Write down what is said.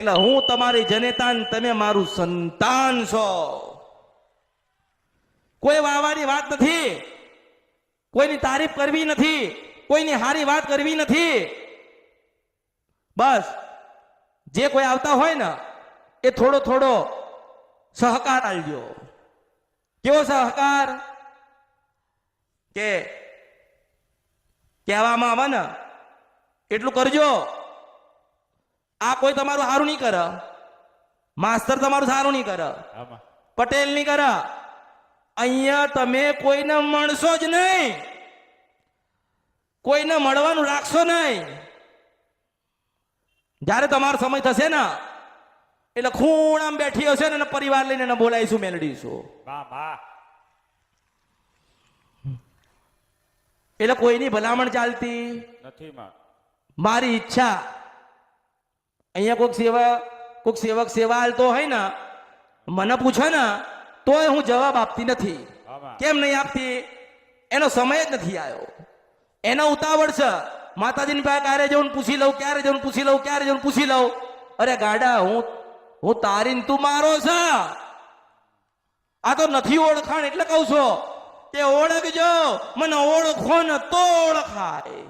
એટલે હું તમારી જનેતા ને તમે મારું સંતાન છો. કોઈ વાવાની વાત નથી, કોઈની તારીફ કરવી નથી, કોઈની હારી વાત કરવી નથી. બસ જે કોઈ આવતા હોય ને એ થોડો થોડો સહકાર આલજો. કેવો સહકાર? કે કહેવામાં આવે ને એટલું કરજો. આ કોઈ તમારું સારું નહીં કરે, માસ્તર તમારું સારું નહીં કરે, પટેલ નહીં કરે. અહીંયા તમે કોઈને મળશો જ નહીં, કોઈને મળવાનું રાખશો નહીં. જ્યારે તમારો સમય થશે ને એટલે ખૂણામાં બેઠી હશે ને પરિવાર લઈને બોલાવીશું, મેલડીશું. એટલે કોઈની ભલામણ ચાલતી નથી. મારી ઈચ્છા અહીંયા કોઈક સેવક સેવા આલતો હોય ને મને પૂછે ને તોય હું જવાબ આપતી નથી. કેમ નહીં આપતી? એનો સમય જ નથી આવ્યો. એનો ઉતાવળ છે. માતાજીની પાસે ક્યારે જવું પૂછી લઉં, ક્યારે જવું પૂછી લઉં, ક્યારે જવું પૂછી લઉં. અરે ગાડા, હું તારીને તું મારો છે. આ તો નથી ઓળખાણ એટલે કહું છું કે ઓળખજો, મને ઓળખો ને તો ઓળખાય.